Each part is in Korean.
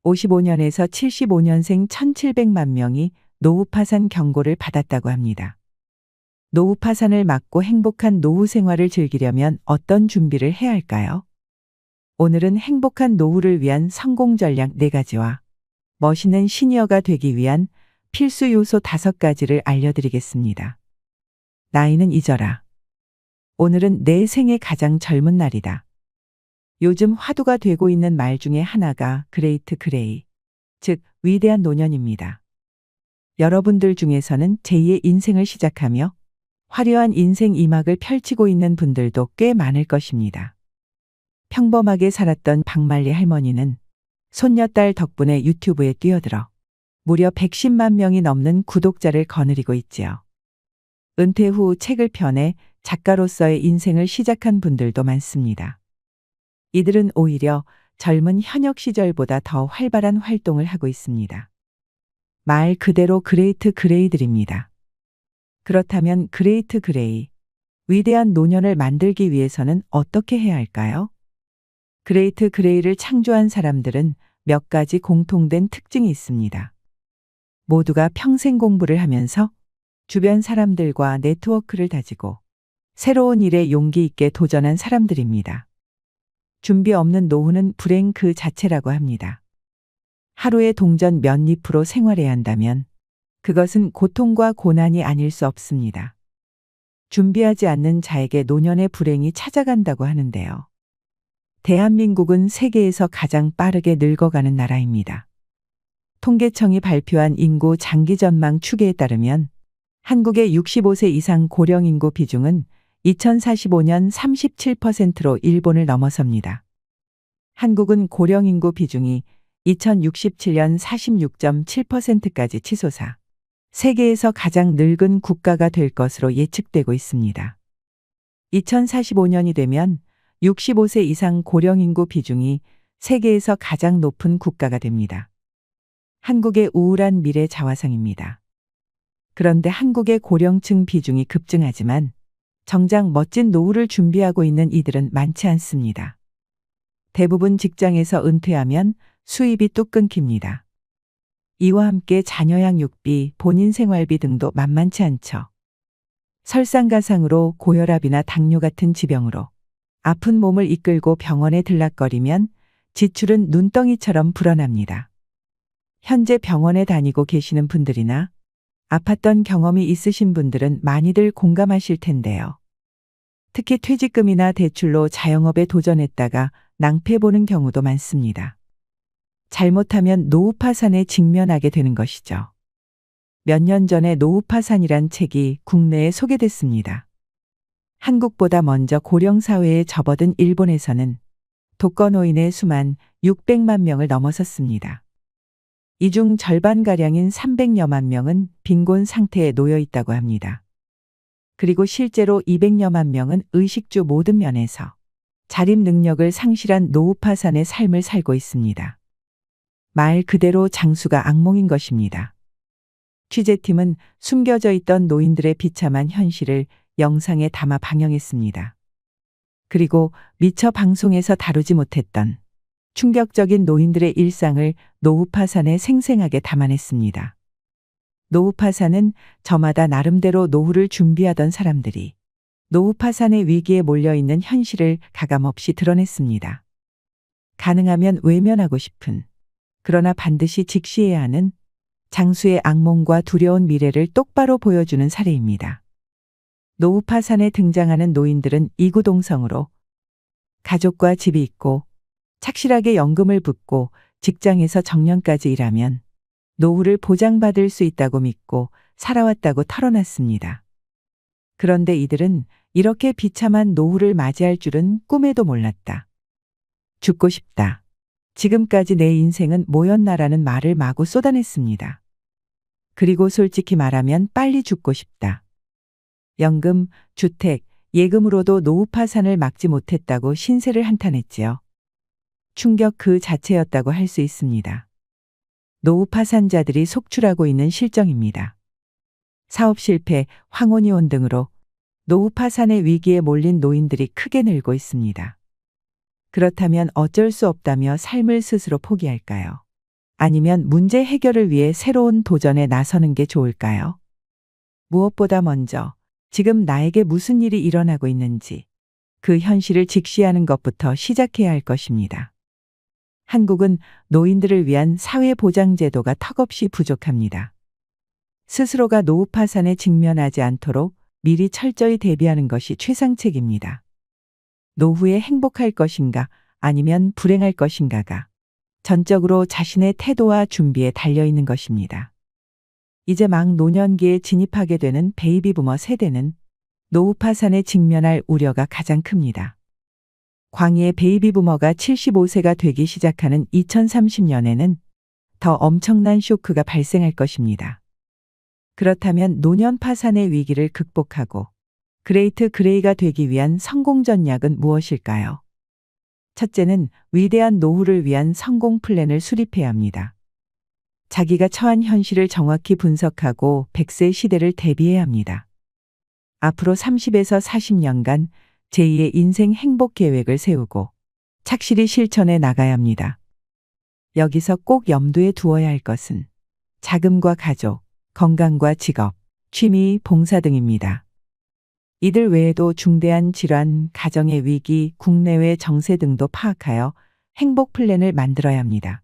55년에서 75년생 1,700만 명이 노후 파산 경고를 받았다고 합니다. 노후 파산을 막고 행복한 노후 생활을 즐기려면 어떤 준비를 해야 할까요? 오늘은 행복한 노후를 위한 성공 전략 4가지와 멋있는 시니어가 되기 위한 필수 요소 5가지를 알려드리겠습니다. 나이는 잊어라. 오늘은 내 생애 가장 젊은 날이다. 요즘 화두가 되고 있는 말 중에 하나가 그레이트 그레이, 즉 위대한 노년입니다. 여러분들 중에서는 제2의 인생을 시작하며 화려한 인생 2막을 펼치고 있는 분들도 꽤 많을 것입니다. 평범하게 살았던 박말리 할머니는 손녀딸 덕분에 유튜브에 뛰어들어 무려 110만 명이 넘는 구독자를 거느리고 있지요. 은퇴 후 책을 펴내 작가로서의 인생을 시작한 분들도 많습니다. 이들은 오히려 젊은 현역 시절보다 더 활발한 활동을 하고 있습니다. 말 그대로 그레이트 그레이들입니다. 그렇다면 그레이트 그레이, 위대한 노년을 만들기 위해서는 어떻게 해야 할까요? 그레이트 그레이를 창조한 사람들은 몇 가지 공통된 특징이 있습니다. 모두가 평생 공부를 하면서 주변 사람들과 네트워크를 다지고 새로운 일에 용기 있게 도전한 사람들입니다. 준비 없는 노후는 불행 그 자체라고 합니다. 하루에 동전 몇 잎으로 생활해야 한다면 그것은 고통과 고난이 아닐 수 없습니다. 준비하지 않는 자에게 노년의 불행이 찾아간다고 하는데요. 대한민국은 세계에서 가장 빠르게 늙어가는 나라입니다. 통계청이 발표한 인구 장기 전망 추계에 따르면 한국의 65세 이상 고령 인구 비중은 2045년 37%로 일본을 넘어섭니다. 한국은 고령 인구 비중이 2067년 46.7%까지 치솟아 세계에서 가장 늙은 국가가 될 것으로 예측되고 있습니다. 2045년이 되면 65세 이상 고령 인구 비중이 세계에서 가장 높은 국가가 됩니다. 한국의 우울한 미래 자화상입니다. 그런데 한국의 고령층 비중이 급증하지만 정작 멋진 노후를 준비하고 있는 이들은 많지 않습니다. 대부분 직장에서 은퇴하면 수입이 뚝 끊깁니다. 이와 함께 자녀 양육비, 본인 생활비 등도 만만치 않죠. 설상가상으로 고혈압이나 당뇨 같은 지병으로 아픈 몸을 이끌고 병원에 들락거리면 지출은 눈덩이처럼 불어납니다. 현재 병원에 다니고 계시는 분들이나 아팠던 경험이 있으신 분들은 많이들 공감하실 텐데요. 특히 퇴직금이나 대출로 자영업에 도전했다가 낭패보는 경우도 많습니다. 잘못하면 노후 파산에 직면하게 되는 것이죠. 몇 년 전에 노후 파산이란 책이 국내에 소개됐습니다. 한국보다 먼저 고령 사회에 접어든 일본에서는 독거노인의 수만 600만 명을 넘어섰습니다. 이 중 절반가량인 300여만 명은 빈곤 상태에 놓여 있다고 합니다. 그리고 실제로 200여만 명은 의식주 모든 면에서 자립 능력을 상실한 노후 파산의 삶을 살고 있습니다. 말 그대로 장수가 악몽인 것입니다. 취재팀은 숨겨져 있던 노인들의 비참한 현실을 영상에 담아 방영했습니다. 그리고 미처 방송에서 다루지 못했던 충격적인 노인들의 일상을 노후 파산에 생생하게 담아냈습니다. 노후 파산은 저마다 나름대로 노후를 준비하던 사람들이 노후 파산의 위기에 몰려있는 현실을 가감없이 드러냈습니다. 가능하면 외면하고 싶은, 그러나 반드시 직시해야 하는 장수의 악몽과 두려운 미래를 똑바로 보여주는 사례입니다. 노후 파산에 등장하는 노인들은 이구동성으로 가족과 집이 있고 착실하게 연금을 붓고 직장에서 정년까지 일하면 노후를 보장받을 수 있다고 믿고 살아왔다고 털어놨습니다. 그런데 이들은 이렇게 비참한 노후를 맞이할 줄은 꿈에도 몰랐다. 죽고 싶다. 지금까지 내 인생은 뭐였나라는 말을 마구 쏟아냈습니다. 그리고 솔직히 말하면 빨리 죽고 싶다. 연금, 주택, 예금으로도 노후 파산을 막지 못했다고 신세를 한탄했지요. 충격 그 자체였다고 할 수 있습니다. 노후 파산자들이 속출하고 있는 실정입니다. 사업 실패, 황혼이혼 등으로 노후 파산의 위기에 몰린 노인들이 크게 늘고 있습니다. 그렇다면 어쩔 수 없다며 삶을 스스로 포기할까요? 아니면 문제 해결을 위해 새로운 도전에 나서는 게 좋을까요? 무엇보다 먼저 지금 나에게 무슨 일이 일어나고 있는지 그 현실을 직시하는 것부터 시작해야 할 것입니다. 한국은 노인들을 위한 사회보장제도가 턱없이 부족합니다. 스스로가 노후 파산에 직면하지 않도록 미리 철저히 대비하는 것이 최상책입니다. 노후에 행복할 것인가 아니면 불행할 것인가가 전적으로 자신의 태도와 준비에 달려 있는 것입니다. 이제 막 노년기에 진입하게 되는 베이비부머 세대는 노후 파산에 직면할 우려가 가장 큽니다. 광의의 베이비부머가 75세가 되기 시작하는 2030년에는 더 엄청난 쇼크가 발생할 것입니다. 그렇다면 노년 파산의 위기를 극복하고 그레이트 그레이가 되기 위한 성공 전략은 무엇일까요? 첫째는 위대한 노후를 위한 성공 플랜을 수립해야 합니다. 자기가 처한 현실을 정확히 분석하고 100세 시대를 대비해야 합니다. 앞으로 30에서 40년간 제2의 인생 행복 계획을 세우고 착실히 실천해 나가야 합니다. 여기서 꼭 염두에 두어야 할 것은 자금과 가족, 건강과 직업, 취미, 봉사 등입니다. 이들 외에도 중대한 질환, 가정의 위기, 국내외 정세 등도 파악하여 행복 플랜을 만들어야 합니다.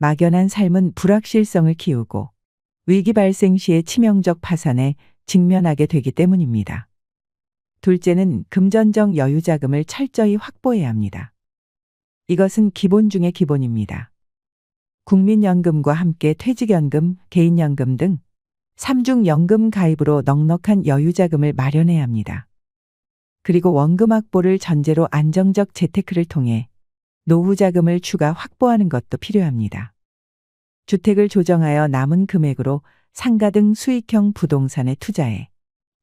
막연한 삶은 불확실성을 키우고 위기 발생 시의 치명적 파산에 직면하게 되기 때문입니다. 둘째는 금전적 여유 자금을 철저히 확보해야 합니다. 이것은 기본 중의 기본입니다. 국민연금과 함께 퇴직연금, 개인연금 등 삼중연금 가입으로 넉넉한 여유자금을 마련해야 합니다. 그리고 원금 확보를 전제로 안정적 재테크를 통해 노후 자금을 추가 확보하는 것도 필요합니다. 주택을 조정하여 남은 금액으로 상가 등 수익형 부동산에 투자해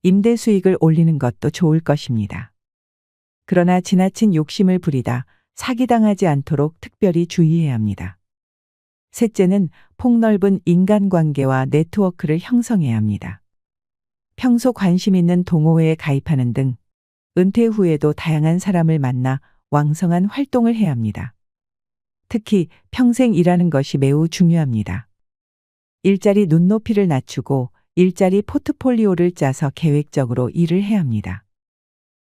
임대 수익을 올리는 것도 좋을 것입니다. 그러나 지나친 욕심을 부리다 사기당하지 않도록 특별히 주의해야 합니다. 셋째는 폭넓은 인간관계와 네트워크를 형성해야 합니다. 평소 관심 있는 동호회에 가입하는 등 은퇴 후에도 다양한 사람을 만나 왕성한 활동을 해야 합니다. 특히 평생 일하는 것이 매우 중요합니다. 일자리 눈높이를 낮추고 일자리 포트폴리오를 짜서 계획적으로 일을 해야 합니다.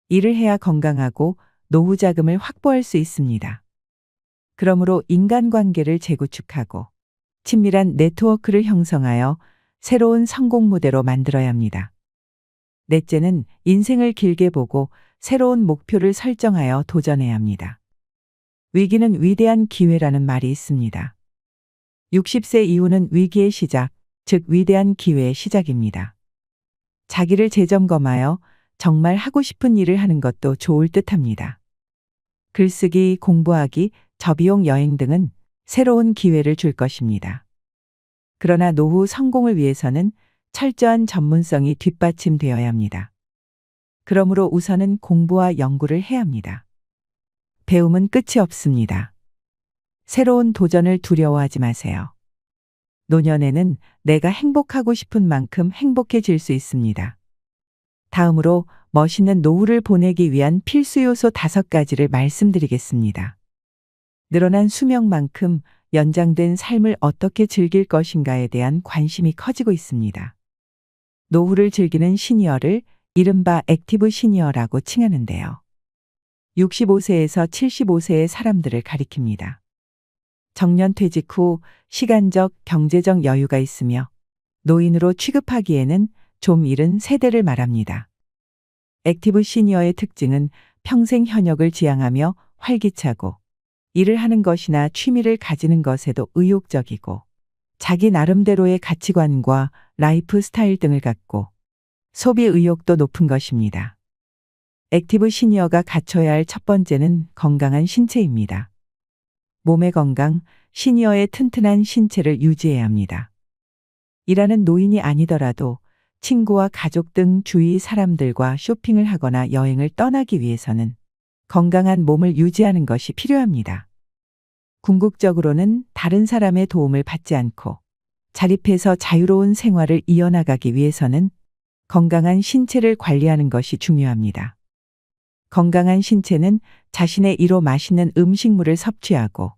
일을 해야 건강하고 노후 자금을 확보할 수 있습니다. 그러므로 인간관계를 재구축하고 친밀한 네트워크를 형성하여 새로운 성공 무대로 만들어야 합니다. 넷째는 인생을 길게 보고 새로운 목표를 설정하여 도전해야 합니다. 위기는 위대한 기회라는 말이 있습니다. 60세 이후는 위기의 시작, 즉 위대한 기회의 시작입니다. 자기를 재점검하여 정말 하고 싶은 일을 하는 것도 좋을 듯합니다. 글쓰기, 공부하기, 저비용 여행 등은 새로운 기회를 줄 것입니다. 그러나 노후 성공을 위해서는 철저한 전문성이 뒷받침되어야 합니다. 그러므로 우선은 공부와 연구를 해야 합니다. 배움은 끝이 없습니다. 새로운 도전을 두려워하지 마세요. 노년에는 내가 행복하고 싶은 만큼 행복해질 수 있습니다. 다음으로 멋있는 노후를 보내기 위한 필수 요소 5가지를 말씀드리겠습니다. 늘어난 수명만큼 연장된 삶을 어떻게 즐길 것인가에 대한 관심이 커지고 있습니다. 노후를 즐기는 시니어를 이른바 액티브 시니어라고 칭하는데요. 65세에서 75세의 사람들을 가리킵니다. 정년 퇴직 후 시간적, 경제적 여유가 있으며 노인으로 취급하기에는 좀 이른 세대를 말합니다. 액티브 시니어의 특징은 평생 현역을 지향하며 활기차고 일을 하는 것이나 취미를 가지는 것에도 의욕적이고 자기 나름대로의 가치관과 라이프 스타일 등을 갖고 소비 의욕도 높은 것입니다. 액티브 시니어가 갖춰야 할 첫 번째는 건강한 신체입니다. 몸의 건강, 시니어의 튼튼한 신체를 유지해야 합니다. 일하는 노인이 아니더라도 친구와 가족 등 주위 사람들과 쇼핑을 하거나 여행을 떠나기 위해서는 건강한 몸을 유지하는 것이 필요합니다. 궁극적으로는 다른 사람의 도움을 받지 않고 자립해서 자유로운 생활을 이어나가기 위해서는 건강한 신체를 관리하는 것이 중요합니다. 건강한 신체는 자신의 이로 맛있는 음식물을 섭취하고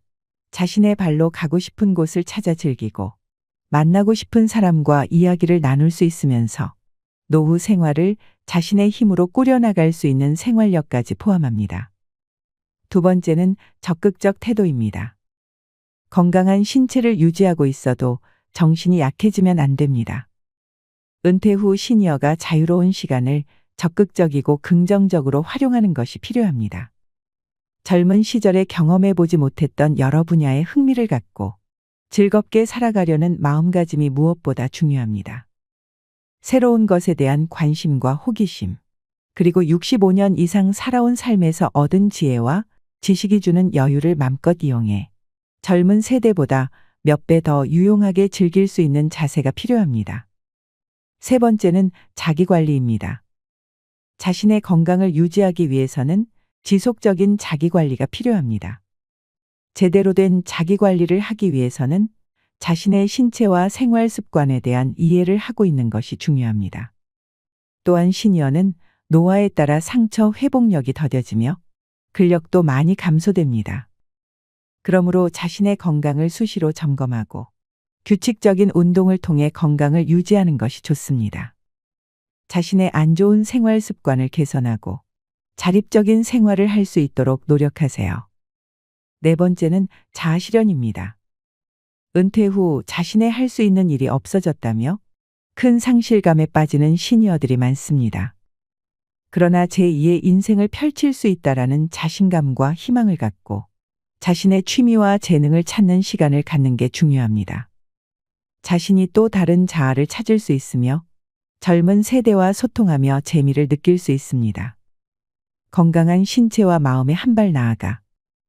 자신의 발로 가고 싶은 곳을 찾아 즐기고 만나고 싶은 사람과 이야기를 나눌 수 있으면서 노후 생활을 자신의 힘으로 꾸려나갈 수 있는 생활력까지 포함합니다. 두 번째는 적극적 태도입니다. 건강한 신체를 유지하고 있어도 정신이 약해지면 안 됩니다. 은퇴 후 시니어가 자유로운 시간을 적극적이고 긍정적으로 활용하는 것이 필요합니다. 젊은 시절에 경험해 보지 못했던 여러 분야에 흥미를 갖고 즐겁게 살아가려는 마음가짐이 무엇보다 중요합니다. 새로운 것에 대한 관심과 호기심, 그리고 65년 이상 살아온 삶에서 얻은 지혜와 지식이 주는 여유를 맘껏 이용해 젊은 세대보다 몇 배 더 유용하게 즐길 수 있는 자세가 필요합니다. 세 번째는 자기관리입니다. 자신의 건강을 유지하기 위해서는 지속적인 자기관리가 필요합니다. 제대로 된 자기관리를 하기 위해서는 자신의 신체와 생활 습관에 대한 이해를 하고 있는 것이 중요합니다. 또한 시니어는 노화에 따라 상처 회복력이 더뎌지며 근력도 많이 감소됩니다. 그러므로 자신의 건강을 수시로 점검하고 규칙적인 운동을 통해 건강을 유지하는 것이 좋습니다. 자신의 안 좋은 생활 습관을 개선하고 자립적인 생활을 할 수 있도록 노력하세요. 네 번째는 자아실현입니다. 은퇴 후 자신의 할 수 있는 일이 없어졌다며 큰 상실감에 빠지는 시니어들이 많습니다. 그러나 제2의 인생을 펼칠 수 있다라는 자신감과 희망을 갖고 자신의 취미와 재능을 찾는 시간을 갖는 게 중요합니다. 자신이 또 다른 자아를 찾을 수 있으며 젊은 세대와 소통하며 재미를 느낄 수 있습니다. 건강한 신체와 마음에 한 발 나아가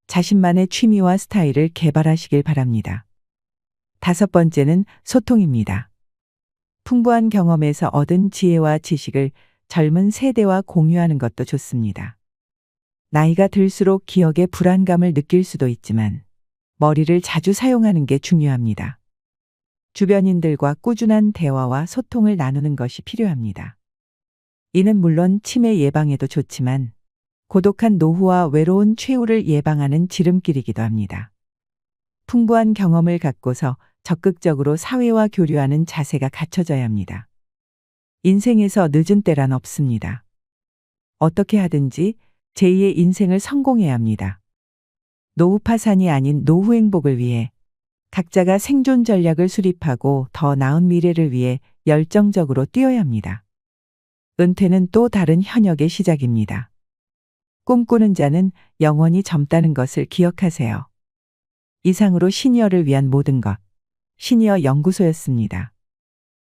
자신만의 취미와 스타일을 개발하시길 바랍니다. 다섯 번째는 소통입니다. 풍부한 경험에서 얻은 지혜와 지식을 젊은 세대와 공유하는 것도 좋습니다. 나이가 들수록 기억에 불안감을 느낄 수도 있지만 머리를 자주 사용하는 게 중요합니다. 주변인들과 꾸준한 대화와 소통을 나누는 것이 필요합니다. 이는 물론 치매 예방에도 좋지만 고독한 노후와 외로운 최후를 예방하는 지름길이기도 합니다. 풍부한 경험을 갖고서 적극적으로 사회와 교류하는 자세가 갖춰져야 합니다. 인생에서 늦은 때란 없습니다. 어떻게 하든지 제2의 인생을 성공해야 합니다. 노후 파산이 아닌 노후 행복을 위해 각자가 생존 전략을 수립하고 더 나은 미래를 위해 열정적으로 뛰어야 합니다. 은퇴는 또 다른 현역의 시작입니다. 꿈꾸는 자는 영원히 젊다는 것을 기억하세요. 이상으로 시니어를 위한 모든 것, 시니어 연구소였습니다.